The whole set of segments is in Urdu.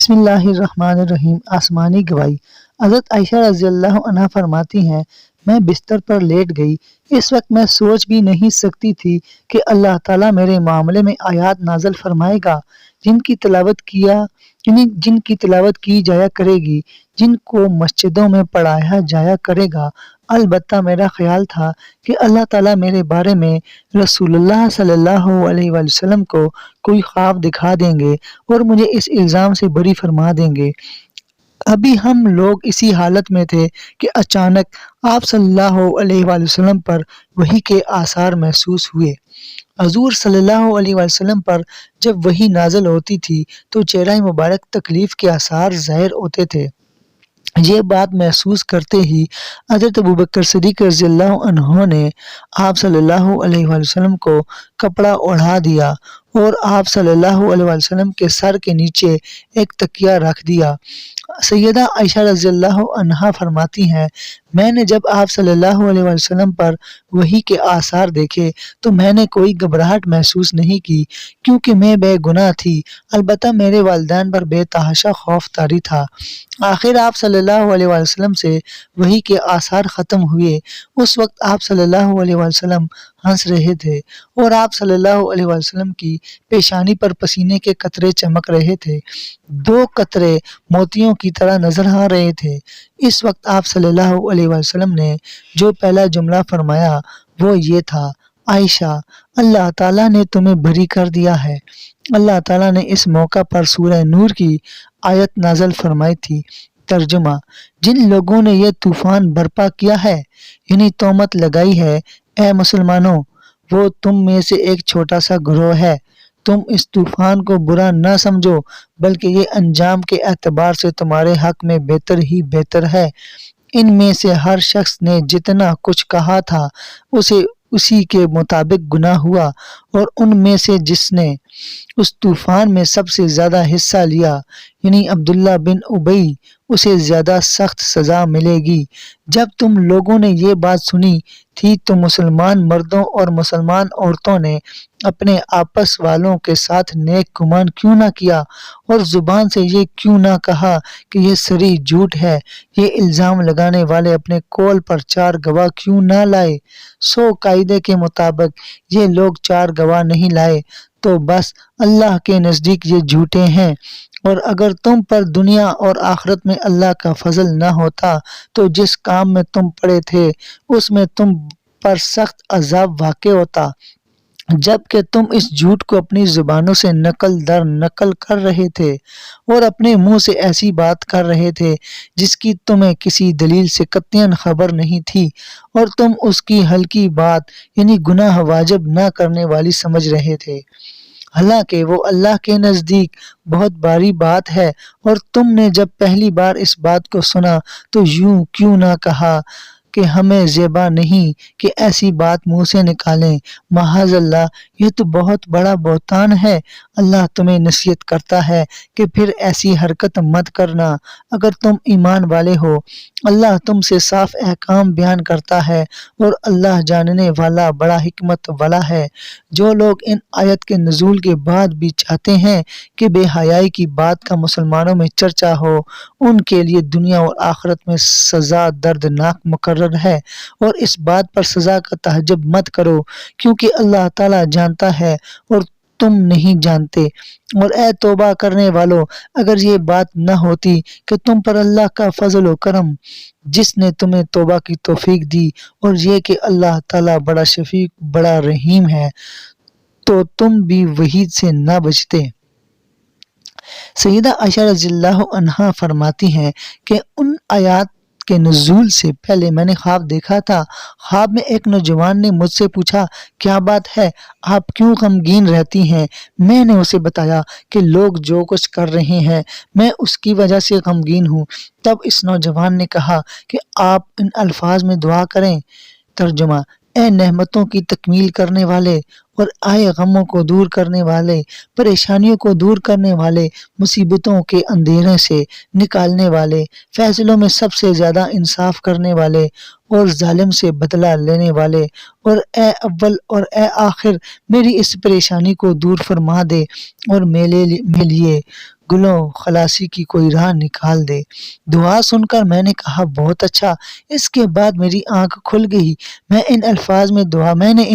بسم اللہ الرحمن الرحیم۔ آسمانی گواہی۔ حضرت عائشہ رضی اللہ عنہا فرماتی ہیں، میں بستر پر لیٹ گئی۔ اس وقت میں سوچ بھی نہیں سکتی تھی کہ اللہ تعالیٰ میرے معاملے میں آیات نازل فرمائے گا جن کی تلاوت کی جایا کرے گی، جن کو مسجدوں میں پڑھایا جایا کرے گا۔ البتہ میرا خیال تھا کہ اللہ تعالیٰ میرے بارے میں رسول اللہ صلی اللہ علیہ وآلہ وسلم کو کوئی خواب دکھا دیں گے اور مجھے اس الزام سے بری فرما دیں گے۔ ابھی ہم لوگ اسی حالت میں تھے کہ اچانک آپ صلی اللہ علیہ وآلہ وسلم پر وحی کے آثار محسوس ہوئے۔ حضور صلی اللہ علیہ وآلہ وسلم پر جب وحی نازل ہوتی تھی تو چہرہ مبارک تکلیف کے آثار ظاہر ہوتے تھے۔ یہ بات محسوس کرتے ہی حضرت ابوبکر صدیق رضی اللہ عنہ نے آپ صلی اللہ علیہ وآلہ وسلم کو کپڑا اوڑھا دیا اور آپ صلی اللہ علیہ وآلہ وسلم کے سر کے نیچے ایک تکیہ رکھ دیا۔ سیدہ عائشہ رضی اللہ عنہا فرماتی ہیں، میں نے جب آپ صلی اللہ علیہ وآلہ وسلم پر وحی کے آثار دیکھے تو میں نے کوئی گھبراہٹ محسوس نہیں کی، کیونکہ میں بے گناہ تھی، البتہ میرے والدین پر بے تحاشا خوف طاری تھا۔ آخر آپ صلی اللہ علیہ وآلہ وسلم سے وحی کے آثار ختم ہوئے۔ اس وقت آپ صلی اللہ علیہ وآلہ وسلم ہنس رہے تھے اور آپ صلی اللہ علیہ وآلہ وسلم کی پیشانی پر پسینے کے قطرے چمک رہے تھے، 2 قطرے موتیوں کی طرح نظر آ رہے تھے۔ اس وقت آپ صلی اللہ علیہ وآلہ وسلم نے جو پہلا جملہ فرمایا وہ یہ تھا، عائشہ، اللہ تعالیٰ نے تمہیں بری کر دیا ہے۔ اللہ تعالیٰ نے اس موقع پر سورہ نور کی آیت نازل فرمائی تھی۔ ترجمہ: جن لوگوں نے یہ طوفان برپا کیا ہے، یعنی تہمت لگائی ہے، اے مسلمانوں، وہ تم میں سے ایک چھوٹا سا گروہ ہے۔ تم اس طوفان کو برا نہ سمجھو، بلکہ یہ انجام کے اعتبار سے تمہارے حق میں بہتر ہی بہتر ہے۔ ان میں سے ہر شخص نے جتنا کچھ کہا تھا اسے اسی کے مطابق گناہ ہوا، اور ان میں سے جس نے اس طوفان میں سب سے زیادہ حصہ لیا، یعنی عبداللہ بن ابی، اسے زیادہ سخت سزا ملے گی۔ جب تم لوگوں نے یہ بات سنی تھی تو مسلمان مردوں اور مسلمان عورتوں نے اپنے آپس والوں کے ساتھ نیک گمان کیوں نہ کیا، اور زبان سے یہ کیوں نہ کہا کہ یہ صریح جھوٹ ہے۔ یہ الزام لگانے والے اپنے قول پر 4 گواہ کیوں نہ لائے؟ قاعدے کے مطابق یہ لوگ 4 گواہ نہیں لائے تو بس اللہ کے نزدیک یہ جھوٹے ہیں، اور اگر تم پر دنیا اور آخرت میں اللہ کا فضل نہ ہوتا تو جس کام میں تم پڑے تھے اس میں تم پر سخت عذاب واقع ہوتا، جبکہ تم اس جھوٹ کو اپنی زبانوں سے نقل در نقل کر رہے تھے اور اپنے منہ سے ایسی بات کر رہے تھے جس کی تمہیں کسی دلیل سے قطعاً خبر نہیں تھی، اور تم اس کی ہلکی بات یعنی گناہ واجب نہ کرنے والی سمجھ رہے تھے، حالانکہ وہ اللہ کے نزدیک بہت باری بات ہے۔ اور تم نے جب پہلی بار اس بات کو سنا تو یوں کیوں نہ کہا کہ ہمیں زیبا نہیں کہ ایسی بات منہ سے نکالیں، معاذ اللہ، یہ تو بہت بڑا بہتان ہے۔ اللہ تمہیں نصیحت کرتا ہے کہ پھر ایسی حرکت مت کرنا اگر تم ایمان والے ہو۔ اللہ تم سے صاف احکام بیان کرتا ہے اور اللہ جاننے والا بڑا حکمت والا ہے۔ جو لوگ ان آیت کے نزول کے بعد بھی چاہتے ہیں کہ بے حیائی کی بات کا مسلمانوں میں چرچا ہو، ان کے لیے دنیا اور آخرت میں سزا دردناک مقرر ہے، اور اس بات پر سزا کا تعجب مت کرو، کیونکہ اللہ تعالیٰ جانتا ہے اور تم نہیں جانتے۔ اور اے توبہ کرنے والو، اگر یہ بات نہ ہوتی کہ تم پر اللہ کا فضل و کرم، جس نے تمہیں توبہ کی توفیق دی، اور یہ کہ اللہ تعالیٰ بڑا شفیق بڑا رحیم ہے، تو تم بھی وعید سے نہ بچتے۔ سیدہ عائشہ رضی اللہ عنہا فرماتی ہیں کہ ان آیات کے نزول سے پہلے میں نے خواب دیکھا تھا۔ خواب میں ایک نوجوان نے مجھ سے پوچھا، کیا بات ہے، آپ کیوں غمگین رہتی ہیں؟ میں نے اسے بتایا کہ لوگ جو کچھ کر رہے ہیں میں اس کی وجہ سے غمگین ہوں۔ تب اس نوجوان نے کہا کہ آپ ان الفاظ میں دعا کریں۔ ترجمہ: اے نعمتوں کی تکمیل کرنے والے اور آئے غموں کو دور کرنے والے، پریشانیوں کو دور کرنے والے، مصیبتوں کے اندھیرے سے نکالنے والے، فیصلوں میں سب سے زیادہ انصاف کرنے والے اور ظالم سے بدلہ لینے والے، اور اے اول اور اے آخر، میری اس پریشانی کو دور فرما دے اور میرے لیے گلوں خلاصی کی کوئی راہ نکال دے۔ دعا سن کر میں نے کہا بہت اچھا۔ اس کے بعد میری آنکھ کھل گئی۔ میں نے ان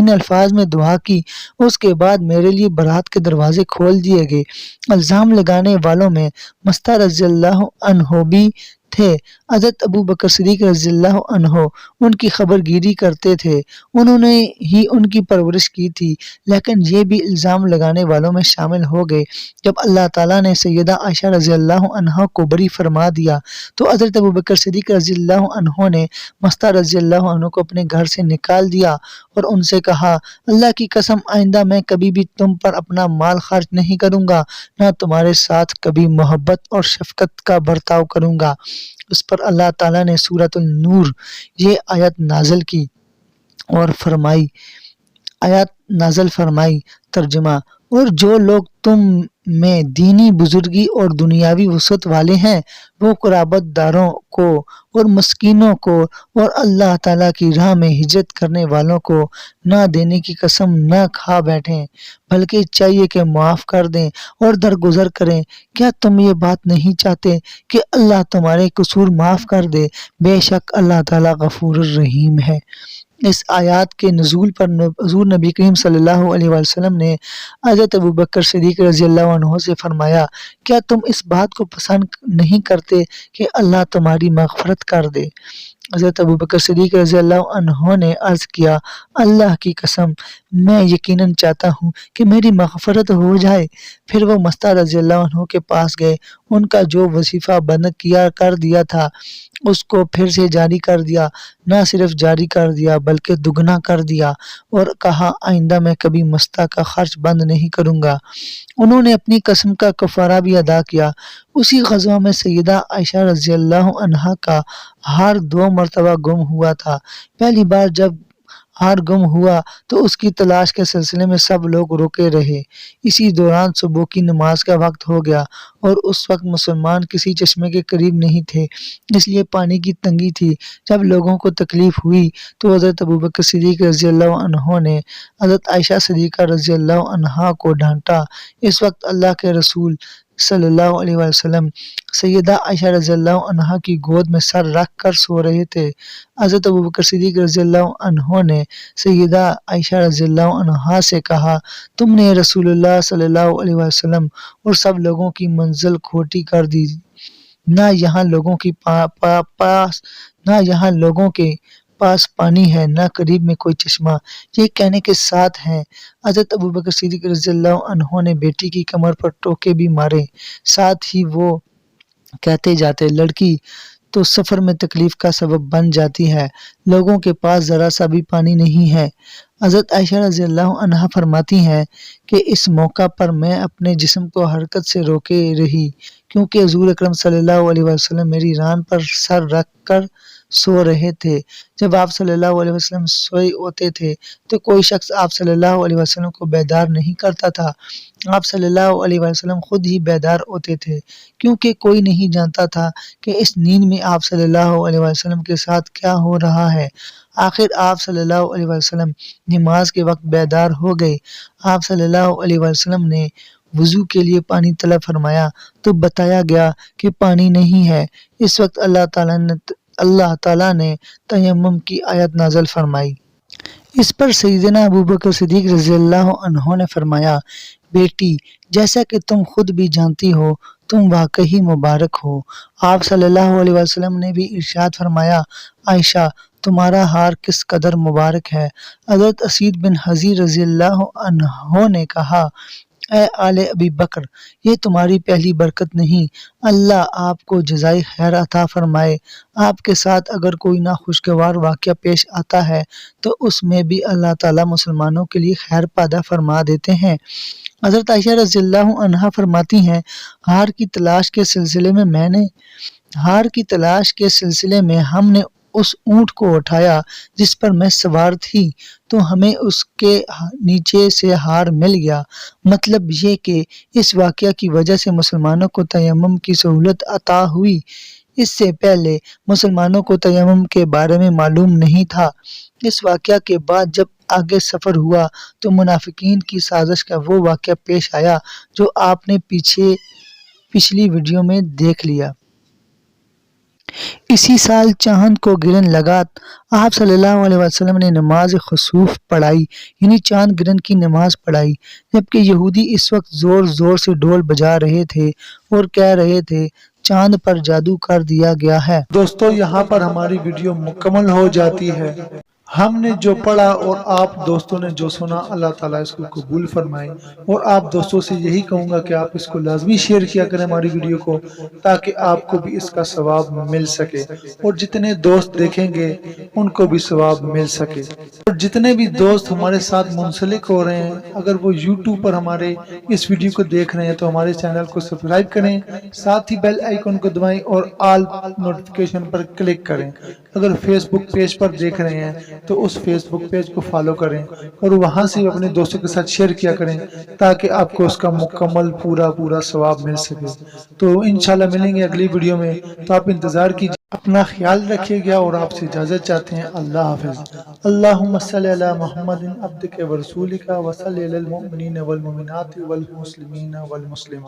الفاظ میں دعا کی۔ اس کے بعد میرے لیے برات کے دروازے کھول دیے گئے۔ الزام لگانے والوں میں مستہ رضی اللہ عنہ بھی تھے۔ حضرت ابو بکر صدیق رضی اللہ عنہ ان کی خبر گیری کرتے تھے، انہوں نے ہی ان کی پرورش کی تھی، لیکن یہ بھی الزام لگانے والوں میں شامل ہو گئے۔ جب اللہ تعالیٰ نے سیدہ عائشہ رضی اللہ عنہا کو بری فرما دیا تو حضرت ابو بکر صدیق رضی اللہ عنہ نے مستہ رضی اللہ عنہ کو اپنے گھر سے نکال دیا اور ان سے کہا، اللہ کی قسم آئندہ میں کبھی بھی تم پر اپنا مال خرچ نہیں کروں گا، نہ تمہارے ساتھ کبھی محبت اور شفقت کا برتاؤ کروں گا۔ اس پر اللہ تعالیٰ نے سورۃ النور یہ آیت نازل کی اور فرمائی ترجمہ: اور جو لوگ تم میں دینی بزرگی اور دنیاوی وسعت والے ہیں وہ قرابت داروں کو اور مسکینوں کو اور اللہ تعالیٰ کی راہ میں ہجرت کرنے والوں کو نہ دینے کی قسم نہ کھا بیٹھیں، بلکہ چاہیے کہ معاف کر دیں اور درگزر کریں۔ کیا تم یہ بات نہیں چاہتے کہ اللہ تمہارے قصور معاف کر دے؟ بے شک اللہ تعالیٰ غفور الرحیم ہے۔ اس آیات کے نزول پر حضور نبی کریم صلی اللہ علیہ وسلم نے حضرت ابو بکر صدیق رضی اللہ عنہ سے فرمایا، کیا تم اس بات کو پسند نہیں کرتے کہ اللہ تمہاری مغفرت کر دے؟ حضرت ابو بکر صدیق رضی اللہ عنہ نے عرض کیا، اللہ کی قسم میں یقیناً چاہتا ہوں کہ میری مغفرت ہو جائے۔ پھر وہ مستہ رضی اللہ عنہ کے پاس گئے، ان کا جو وظیفہ بند کر دیا تھا اس کو پھر سے جاری کر دیا، نہ صرف جاری کر دیا بلکہ دگنا کر دیا، اور کہا آئندہ میں کبھی مستہ کا خرچ بند نہیں کروں گا۔ انہوں نے اپنی قسم کا کفارہ بھی ادا کیا۔ اسی غزوہ میں سیدہ عائشہ رضی اللہ عنہا کا ہار 2 مرتبہ گم ہوا تھا۔ پہلی بار جب ہار گم ہوا تو اس کی تلاش کے سلسلے میں سب لوگ رکے رہے۔ اسی دوران صبح کی نماز کا وقت ہو گیا اور اس وقت مسلمان کسی چشمے کے قریب نہیں تھے، اس لیے پانی کی تنگی تھی۔ جب لوگوں کو تکلیف ہوئی تو حضرت ابو بکر صدیق رضی اللہ عنہ نے حضرت عائشہ صدیقہ رضی اللہ عنہا کو ڈانٹا۔ اس وقت اللہ کے رسول صلی اللہ علیہ وسلم سیدہ عائشہ رضی اللہ عنہا کی گود میں سر رکھ کر سو رہے تھے۔ حضرت ابو بکر صدیق رضی اللہ عنہ نے سیدہ عائشہ رضی اللہ عنہا سے کہا، تم نے رسول اللہ صلی اللہ علیہ وسلم اور سب لوگوں کی منزل کھوٹی کر دی، نہ یہاں لوگوں کے پاس پانی ہے نہ قریب میں کوئی چشمہ۔ یہ کہنے کے ساتھ ہیں حضرت ابو بکر صدیق رضی اللہ عنہ نے بیٹی کی کمر پر ٹوکے بھی مارے، ساتھ ہی وہ کہتے جاتے، لڑکی تو سفر میں تکلیف کا سبب بن جاتی ہے، لوگوں کے پاس ذرا سا بھی پانی نہیں ہے۔ حضرت عائشہ رضی اللہ عنہا فرماتی ہیں کہ اس موقع پر میں اپنے جسم کو حرکت سے روکے رہی، کیونکہ حضور اکرم صلی اللہ علیہ وسلم میری ران پر سر رکھ کر سو رہے تھے۔ جب آپ صلی اللہ علیہ وسلم سوئے ہوتے تھے تو کوئی شخص آپ صلی اللہ علیہ وسلم کو بیدار نہیں کرتا تھا، آپ صلی اللہ علیہ وسلم خود ہی بیدار ہوتے تھے، کیونکہ کوئی نہیں جانتا تھا کہ اس نیند میں آپ صلی اللہ علیہ وسلم کے ساتھ کیا ہو رہا ہے۔ آخر آپ صلی اللہ علیہ وسلم نماز کے وقت بیدار ہو گئے۔ آپ صلی اللہ علیہ وسلم نے وضو کے لیے پانی طلب فرمایا تو بتایا گیا کہ پانی نہیں ہے۔ اس وقت اللہ تعالیٰ نے تیمم کی آیت نازل فرمائی۔ اس پر سیدنا ابو بکر صدیق رضی اللہ عنہ نے فرمایا، بیٹی جیسا کہ تم خود بھی جانتی ہو تم واقعی مبارک ہو۔ آپ صلی اللہ علیہ وسلم نے بھی ارشاد فرمایا، عائشہ تمہارا ہار کس قدر مبارک ہے۔ حضرت اسید بن حضیر رضی اللہ عنہ نے کہا، اے آل ابی بکر، یہ تمہاری پہلی برکت نہیں، اللہ آپ کو جزائے خیر عطا فرمائے۔ آپ کے ساتھ اگر کوئی ناخوشگوار واقعہ پیش آتا ہے تو اس میں بھی اللہ تعالیٰ مسلمانوں کے لیے خیر پیدا فرما دیتے ہیں۔ حضرت عائشہ رضی اللہ عنہا فرماتی ہیں، ہار کی تلاش کے سلسلے میں ہم نے اس اونٹ کو اٹھایا جس پر میں سوار تھی تو ہمیں اس کے نیچے سے ہار مل گیا۔ مطلب یہ کہ اس واقعہ کی وجہ سے مسلمانوں کو تیمم کی سہولت عطا ہوئی۔ اس سے پہلے مسلمانوں کو تیمم کے بارے میں معلوم نہیں تھا۔ اس واقعہ کے بعد جب آگے سفر ہوا تو منافقین کی سازش کا وہ واقعہ پیش آیا جو آپ نے پیچھے پچھلی ویڈیو میں دیکھ لیا۔ اسی سال چاند کو گرہن لگا، آپ صلی اللہ علیہ وسلم نے نماز خسوف پڑھائی، یعنی چاند گرہن کی نماز پڑھائی، جبکہ یہودی اس وقت زور زور سے ڈھول بجا رہے تھے اور کہہ رہے تھے چاند پر جادو کر دیا گیا ہے۔ دوستو یہاں پر ہماری ویڈیو مکمل ہو جاتی ہے۔ ہم نے جو پڑھا اور آپ دوستوں نے جو سنا، اللہ تعالیٰ اس کو قبول فرمائے، اور آپ دوستوں سے یہی کہوں گا کہ آپ اس کو لازمی شیئر کیا کریں ہماری ویڈیو کو، تاکہ آپ کو بھی اس کا ثواب مل سکے، اور جتنے دوست دیکھیں گے ان کو بھی ثواب مل سکے۔ اور جتنے بھی دوست ہمارے ساتھ منسلک ہو رہے ہیں، اگر وہ یوٹیوب پر ہمارے اس ویڈیو کو دیکھ رہے ہیں تو ہمارے چینل کو سبسکرائب کریں، ساتھ ہی بیل آئیکن کو دبائیں اور آل نوٹیفیکیشن پر کلک کریں۔ اگر فیس بک پیج پر دیکھ رہے ہیں تو اس فیس بک پیج کو فالو کریں اور وہاں سے اپنے دوستوں کے ساتھ شیئر کیا کریں، تاکہ آپ کو اس کا مکمل پورا ثواب مل سکے۔ تو انشاءاللہ ملیں گے اگلی ویڈیو میں، تو آپ انتظار کیجئے۔ اپنا خیال رکھیے گا اور آپ سے اجازت چاہتے ہیں۔ اللہ حافظ۔ اللہم صلی علی محمد عبدک ورسولک وصلی علی المؤمنین والمؤمنات والمسلمین والمسلمات۔